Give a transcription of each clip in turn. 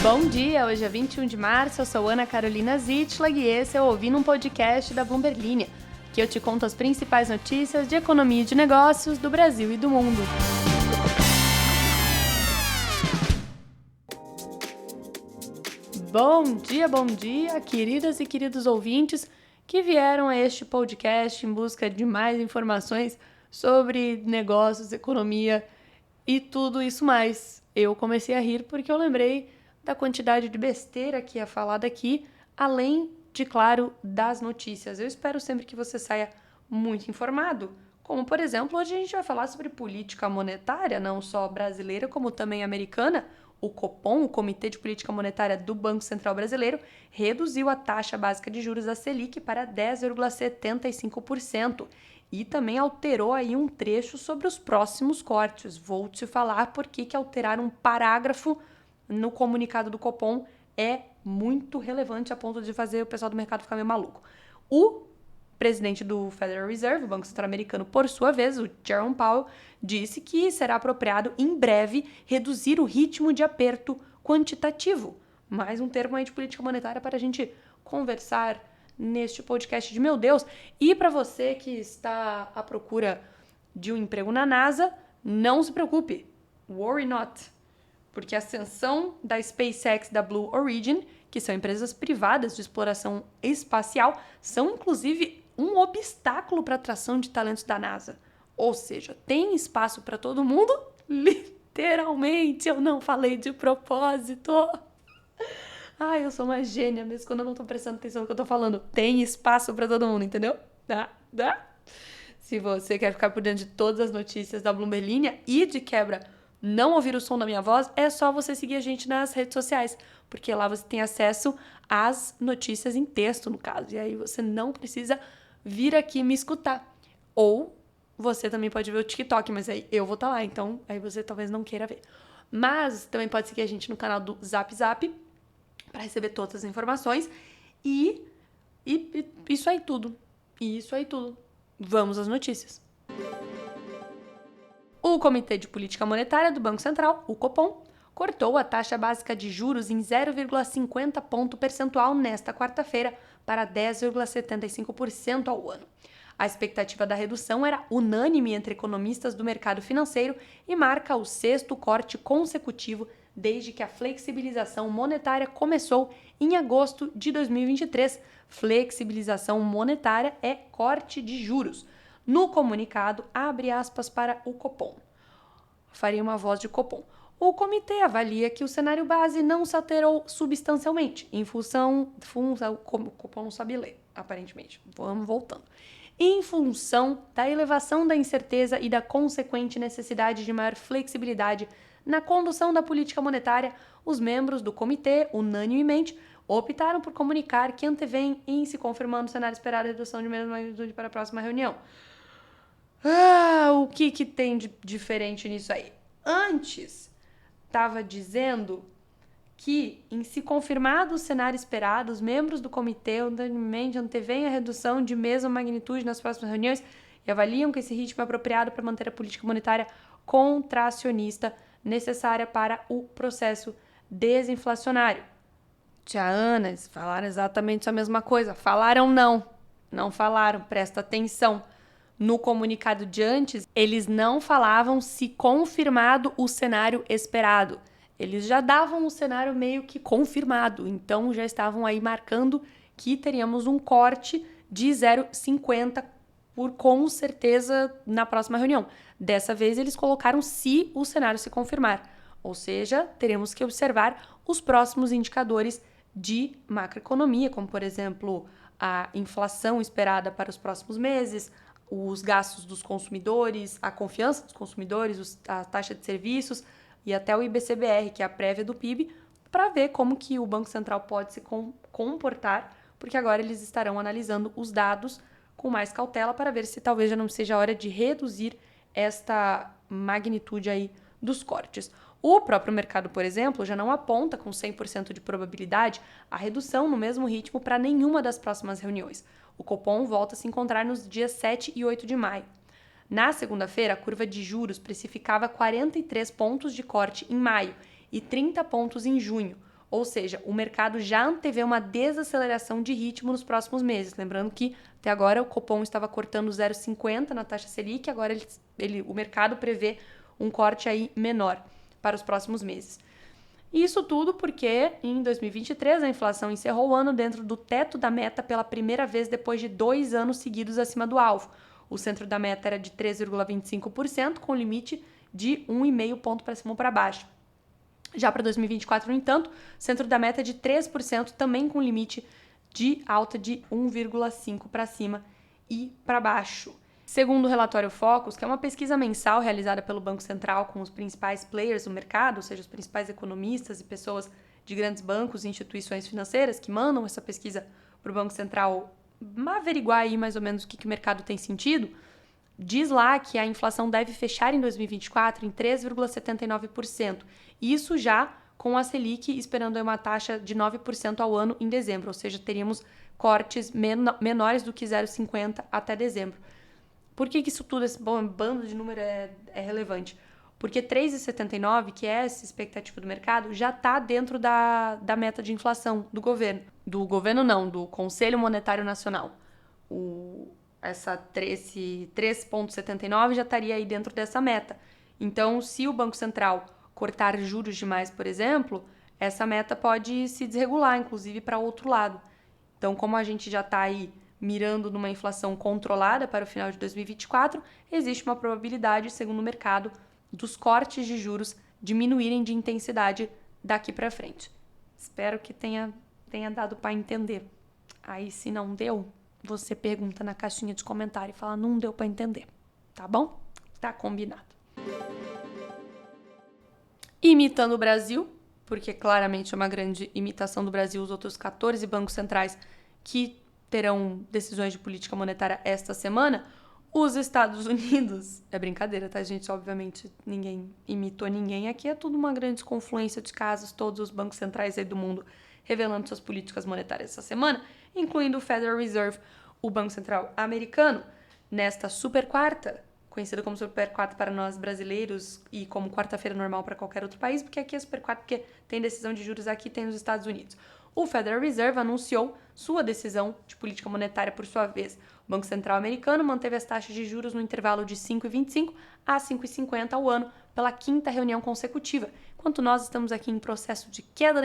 Bom dia, hoje é 21 de março, eu sou Ana Carolina Zitlag e esse é o Ouvindo um Podcast da Bloomberg Linha, que eu te conto as principais notícias de economia e de negócios do Brasil e do mundo. Bom dia, queridas e queridos ouvintes que vieram a este podcast em busca de mais informações sobre negócios, economia e tudo isso mais. Eu comecei a rir porque eu lembrei da quantidade de besteira que é falada aqui, além de, claro, das notícias. Eu espero sempre que você saia muito informado. Como, por exemplo, hoje a gente vai falar sobre política monetária, não só brasileira, como também americana. O Copom, o Comitê de Política Monetária do Banco Central Brasileiro, reduziu a taxa básica de juros da Selic para 10,75% e também alterou aí um trecho sobre os próximos cortes. Vou te falar por que alterar um parágrafo no comunicado do Copom é muito relevante a ponto de fazer o pessoal do mercado ficar meio maluco. O presidente do Federal Reserve, o Banco Central Americano, por sua vez, o Jerome Powell, disse que será apropriado em breve reduzir o ritmo de aperto quantitativo. Mais um termo aí de política monetária para a gente conversar neste podcast de meu Deus. E para você que está à procura de um emprego na NASA, não se preocupe, worry not, porque a ascensão da SpaceX e da Blue Origin, que são empresas privadas de exploração espacial, são inclusive um obstáculo para a atração de talentos da NASA. Ou seja, tem espaço para todo mundo? Literalmente, eu não falei de propósito. Ai, eu sou uma gênia, mesmo quando eu não tô prestando atenção no que eu tô falando. Tem espaço pra todo mundo, entendeu? Dá. Se você quer ficar por dentro de todas as notícias da Bloomberg Linha e, de quebra, não ouvir o som da minha voz, é só você seguir a gente nas redes sociais, porque lá você tem acesso às notícias em texto, no caso. E aí você não precisa vir aqui me escutar. Ou você também pode ver o TikTok, mas aí eu vou estar lá, então aí você talvez não queira ver. Mas também pode seguir a gente no canal do Zap Zap, para receber todas as informações. E isso aí tudo. Vamos às notícias. O Comitê de Política Monetária do Banco Central, o Copom, cortou a taxa básica de juros em 0,50 ponto percentual nesta quarta-feira para 10,75% ao ano. A expectativa da redução era unânime entre economistas do mercado financeiro e marca o sexto corte consecutivo desde que a flexibilização monetária começou em agosto de 2023. Flexibilização monetária é corte de juros. No comunicado, abre aspas para o Copom. Faria uma voz de Copom. O comitê avalia que o cenário base não se alterou substancialmente, em função o Copom não sabe ler, aparentemente. Vamos voltando. Em função da elevação da incerteza e da consequente necessidade de maior flexibilidade na condução da política monetária, os membros do comitê, unanimemente, optaram por comunicar que antevêm, em se confirmando o cenário esperado, a redução de mesma magnitude para a próxima reunião. O que tem de diferente nisso aí? Antes, estava dizendo que, em se confirmado o cenário esperado, os membros do comitê unanimemente antevêm a redução de mesma magnitude nas próximas reuniões e avaliam que esse ritmo é apropriado para manter a política monetária contracionista necessária para o processo desinflacionário. Tia Ana, eles falaram exatamente a mesma coisa. Falaram não falaram, presta atenção. No comunicado de antes, eles não falavam se confirmado o cenário esperado. Eles já davam o cenário meio que confirmado, então já estavam aí marcando que teríamos um corte de 0,50 com certeza na próxima reunião. Dessa vez eles colocaram se o cenário se confirmar, ou seja, teremos que observar os próximos indicadores de macroeconomia, como por exemplo a inflação esperada para os próximos meses, os gastos dos consumidores, a confiança dos consumidores, a taxa de serviços e até o IBCBR, que é a prévia do PIB, para ver como que o Banco Central pode se comportar, porque agora eles estarão analisando os dados com mais cautela para ver se talvez já não seja a hora de reduzir esta magnitude aí dos cortes. O próprio mercado, por exemplo, já não aponta com 100% de probabilidade a redução no mesmo ritmo para nenhuma das próximas reuniões. O Copom volta a se encontrar nos dias 7 e 8 de maio. Na segunda-feira, a curva de juros precificava 43 pontos de corte em maio e 30 pontos em junho, Ou seja, o mercado já antevê uma desaceleração de ritmo nos próximos meses. Lembrando que até agora o Copom estava cortando 0,50 na taxa Selic, agora o mercado prevê um corte aí menor para os próximos meses. Isso tudo porque em 2023 a inflação encerrou o ano dentro do teto da meta pela primeira vez depois de 2 anos seguidos acima do alvo. O centro da meta era de 3,25%, com limite de 1,5 ponto para cima ou para baixo. Já para 2024, no entanto, o centro da meta é de 3%, também com limite de alta de 1,5 para cima e para baixo. Segundo o relatório Focus, que é uma pesquisa mensal realizada pelo Banco Central com os principais players do mercado, ou seja, os principais economistas e pessoas de grandes bancos e instituições financeiras que mandam essa pesquisa para o Banco Central averiguar aí mais ou menos o que o mercado tem sentido, diz lá que a inflação deve fechar em 2024 em 3,79%. Isso já com a Selic esperando uma taxa de 9% ao ano em dezembro, ou seja, teríamos cortes menores do que 0,50 até dezembro. Por que isso tudo, esse bando de número é relevante? Porque 3,79, que é essa expectativa do mercado, já está dentro da meta de inflação do governo. Do governo não, do Conselho Monetário Nacional. Esse 3,79 já estaria aí dentro dessa meta. Então, se o Banco Central cortar juros demais, por exemplo, essa meta pode se desregular, inclusive para outro lado. Então, como a gente já está aí mirando numa inflação controlada para o final de 2024, existe uma probabilidade, segundo o mercado, dos cortes de juros diminuírem de intensidade daqui para frente. Espero que tenha dado para entender. Aí, se não deu, você pergunta na caixinha de comentário e fala, não deu para entender, tá bom? Tá combinado. Imitando o Brasil, porque claramente é uma grande imitação do Brasil, os outros 14 bancos centrais que terão decisões de política monetária esta semana, os Estados Unidos... É brincadeira, tá, gente? Obviamente, ninguém imitou ninguém. Aqui é tudo uma grande confluência de casos, todos os bancos centrais aí do mundo revelando suas políticas monetárias essa semana, incluindo o Federal Reserve, o Banco Central americano, nesta super quarta, conhecida como super quarta para nós brasileiros e como quarta-feira normal para qualquer outro país, porque aqui é super quarta porque tem decisão de juros aqui, tem nos Estados Unidos. O Federal Reserve anunciou sua decisão de política monetária por sua vez. O Banco Central americano manteve as taxas de juros no intervalo de 5,25 a 5,50 ao ano pela quinta reunião consecutiva. Enquanto nós estamos aqui em processo de queda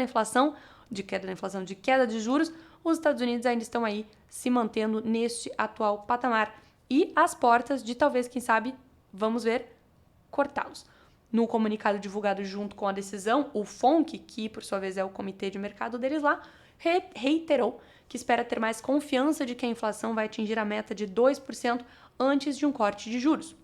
de juros, os Estados Unidos ainda estão aí se mantendo neste atual patamar e às portas de talvez, quem sabe, vamos ver, cortá-los. No comunicado divulgado junto com a decisão, o FONC, que por sua vez é o comitê de mercado deles lá, reiterou que espera ter mais confiança de que a inflação vai atingir a meta de 2% antes de um corte de juros.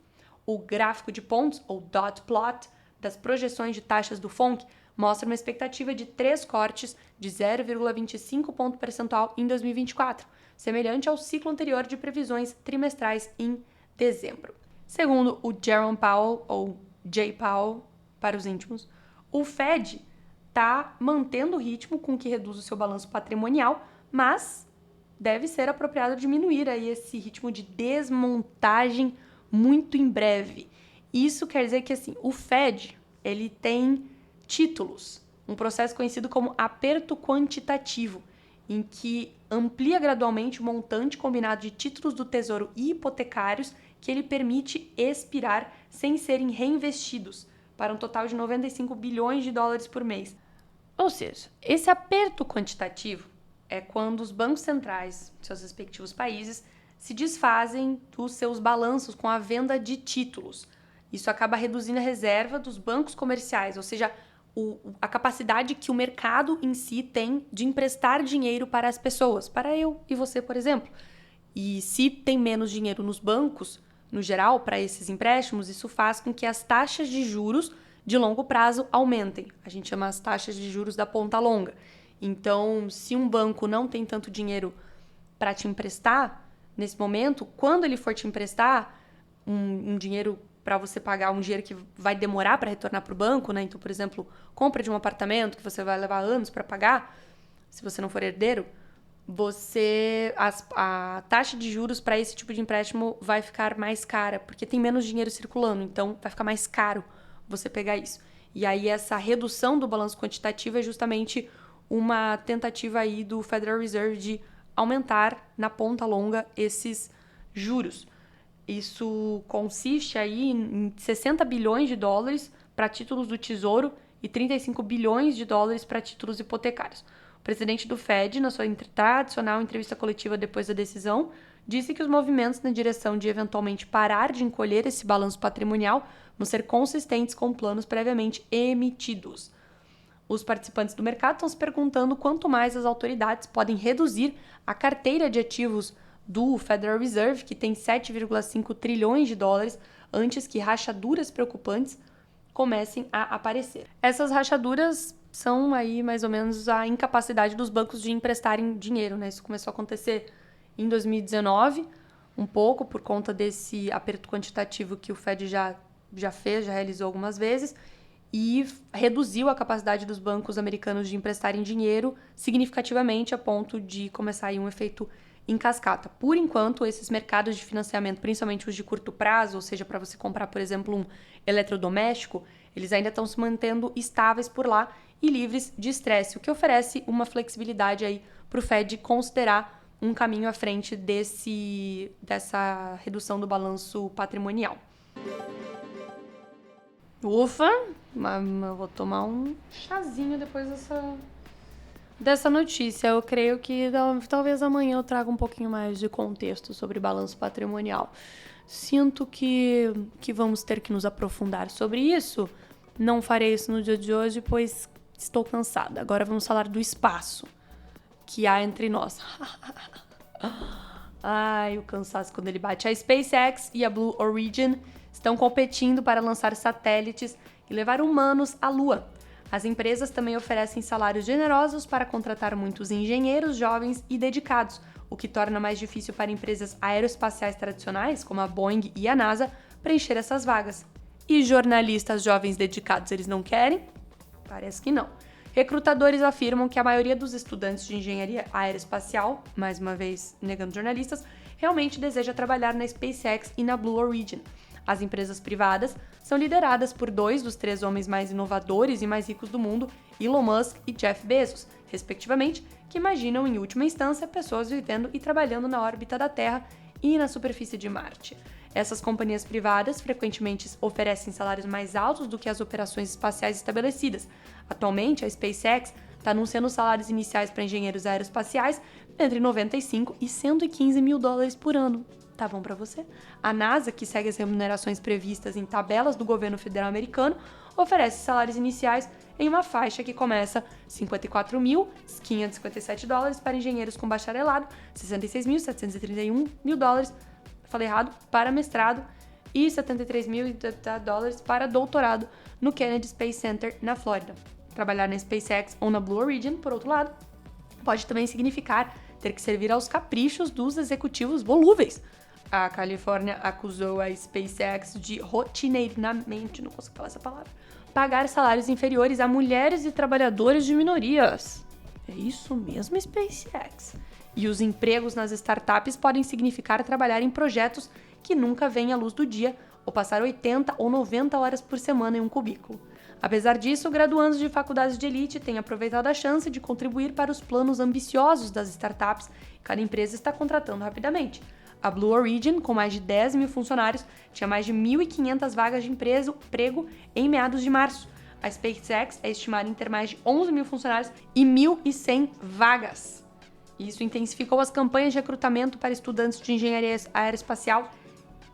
O gráfico de pontos, ou dot plot, das projeções de taxas do FONC mostra uma expectativa de 3 cortes de 0,25 ponto percentual em 2024, semelhante ao ciclo anterior de previsões trimestrais em dezembro. Segundo o Jerome Powell, ou Jay Powell para os íntimos, o Fed está mantendo o ritmo com que reduz o seu balanço patrimonial, mas deve ser apropriado diminuir aí esse ritmo de desmontagem muito em breve. Isso quer dizer que assim, o Fed ele tem títulos, um processo conhecido como aperto quantitativo, em que amplia gradualmente o montante combinado de títulos do Tesouro e hipotecários que ele permite expirar sem serem reinvestidos, para um total de 95 bilhões de dólares por mês. Ou seja, esse aperto quantitativo é quando os bancos centrais de seus respectivos países se desfazem dos seus balanços com a venda de títulos. Isso acaba reduzindo a reserva dos bancos comerciais, ou seja, a capacidade que o mercado em si tem de emprestar dinheiro para as pessoas, para eu e você, por exemplo. E se tem menos dinheiro nos bancos, no geral, para esses empréstimos, isso faz com que as taxas de juros de longo prazo aumentem. A gente chama as taxas de juros da ponta longa. Então, se um banco não tem tanto dinheiro para te emprestar, nesse momento, quando ele for te emprestar um dinheiro para você pagar, um dinheiro que vai demorar para retornar para o banco, né? Então, por exemplo, compra de um apartamento que você vai levar anos para pagar, se você não for herdeiro, a taxa de juros para esse tipo de empréstimo vai ficar mais cara, porque tem menos dinheiro circulando, então vai ficar mais caro você pegar isso. E aí essa redução do balanço quantitativo é justamente uma tentativa aí do Federal Reserve de aumentar na ponta longa esses juros. Isso consiste aí em 60 bilhões de dólares para títulos do Tesouro e 35 bilhões de dólares para títulos hipotecários. O presidente do Fed, na sua tradicional entrevista coletiva depois da decisão, disse que os movimentos na direção de eventualmente parar de encolher esse balanço patrimonial vão ser consistentes com planos previamente emitidos. Os participantes do mercado estão se perguntando quanto mais as autoridades podem reduzir a carteira de ativos do Federal Reserve, que tem 7,5 trilhões de dólares, antes que rachaduras preocupantes comecem a aparecer. Essas rachaduras são aí mais ou menos a incapacidade dos bancos de emprestarem dinheiro, né? Isso começou a acontecer em 2019, um pouco por conta desse aperto quantitativo que o Fed já realizou algumas vezes, e reduziu a capacidade dos bancos americanos de emprestarem dinheiro significativamente a ponto de começar aí um efeito em cascata. Por enquanto, esses mercados de financiamento, principalmente os de curto prazo, ou seja, para você comprar, por exemplo, um eletrodoméstico, eles ainda estão se mantendo estáveis por lá e livres de estresse, o que oferece uma flexibilidade aí para o Fed considerar um caminho à frente dessa redução do balanço patrimonial. Ufa, mas eu vou tomar um chazinho depois dessa notícia. Eu creio que talvez amanhã eu traga um pouquinho mais de contexto sobre balanço patrimonial. Sinto que vamos ter que nos aprofundar sobre isso. Não farei isso no dia de hoje, pois estou cansada. Agora vamos falar do espaço que há entre nós. Ai, o cansaço quando ele bate. A SpaceX e a Blue Origin estão competindo para lançar satélites e levar humanos à Lua. As empresas também oferecem salários generosos para contratar muitos engenheiros jovens e dedicados, o que torna mais difícil para empresas aeroespaciais tradicionais, como a Boeing e a NASA, preencher essas vagas. E jornalistas jovens dedicados eles não querem? Parece que não. Recrutadores afirmam que a maioria dos estudantes de engenharia aeroespacial, mais uma vez negando jornalistas, realmente deseja trabalhar na SpaceX e na Blue Origin. As empresas privadas são lideradas por 2 dos 3 homens mais inovadores e mais ricos do mundo, Elon Musk e Jeff Bezos, respectivamente, que imaginam, em última instância, pessoas vivendo e trabalhando na órbita da Terra e na superfície de Marte. Essas companhias privadas frequentemente oferecem salários mais altos do que as operações espaciais estabelecidas. Atualmente, a SpaceX está anunciando salários iniciais para engenheiros aeroespaciais entre 95 e 115 mil dólares por ano. Tá bom para você? A NASA, que segue as remunerações previstas em tabelas do governo federal americano, oferece salários iniciais em uma faixa que começa 54.557 dólares para engenheiros com bacharelado, 66.731 mil dólares, falei errado, para mestrado e 73 mil dólares para doutorado no Kennedy Space Center, na Flórida. Trabalhar na SpaceX ou na Blue Origin, por outro lado, pode também significar ter que servir aos caprichos dos executivos volúveis. A Califórnia acusou a SpaceX de rotineiramente, não consigo falar essa palavra, pagar salários inferiores a mulheres e trabalhadores de minorias. É isso mesmo, SpaceX. E os empregos nas startups podem significar trabalhar em projetos que nunca veem a luz do dia ou passar 80 ou 90 horas por semana em um cubículo. Apesar disso, graduandos de faculdades de elite têm aproveitado a chance de contribuir para os planos ambiciosos das startups e cada empresa está contratando rapidamente. A Blue Origin, com mais de 10 mil funcionários, tinha mais de 1.500 vagas de emprego em meados de março. A SpaceX é estimada em ter mais de 11 mil funcionários e 1.100 vagas. Isso intensificou as campanhas de recrutamento para estudantes de engenharia aeroespacial,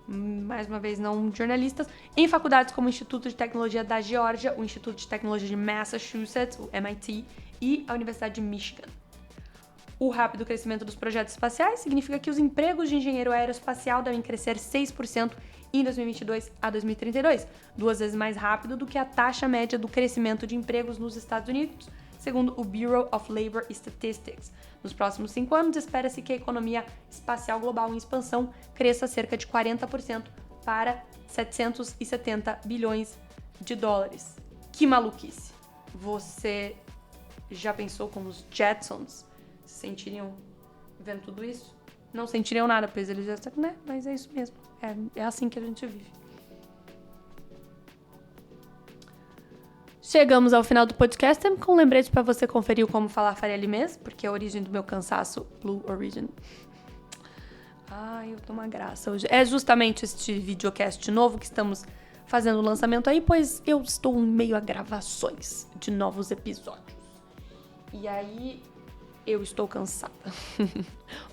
mais uma vez não jornalistas, em faculdades como o Instituto de Tecnologia da Geórgia, o Instituto de Tecnologia de Massachusetts, o MIT, e a Universidade de Michigan. O rápido crescimento dos projetos espaciais significa que os empregos de engenheiro aeroespacial devem crescer 6% em 2022 a 2032, 2 vezes mais rápido do que a taxa média do crescimento de empregos nos Estados Unidos, segundo o Bureau of Labor Statistics. Nos próximos 5 anos, espera-se que a economia espacial global em expansão cresça cerca de 40% para 770 bilhões de dólares. Que maluquice! Você já pensou como os Jetsons se sentiriam vendo tudo isso? Não sentiriam nada, pois eles já estão, né? Mas é isso mesmo. É assim que a gente vive. Chegamos ao final do podcast com um lembrete para você conferir como falar Faria Limés, porque a origem do meu cansaço, Blue Origin. Ai, eu tô uma graça hoje. É justamente este videocast novo que estamos fazendo o lançamento aí, pois eu estou em meio a gravações de novos episódios. E aí, eu estou cansada.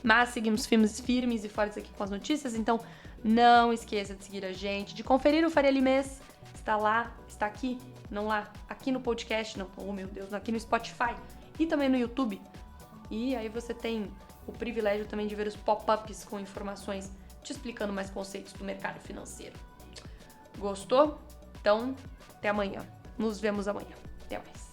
Mas seguimos firmes e fortes aqui com as notícias, então não esqueça de seguir a gente, de conferir o Faria Limés. Está lá, está aqui, não lá, aqui no podcast, não, oh meu Deus, aqui no Spotify e também no YouTube. E aí você tem o privilégio também de ver os pop-ups com informações te explicando mais conceitos do mercado financeiro. Gostou? Então, até amanhã. Nos vemos amanhã. Até mais.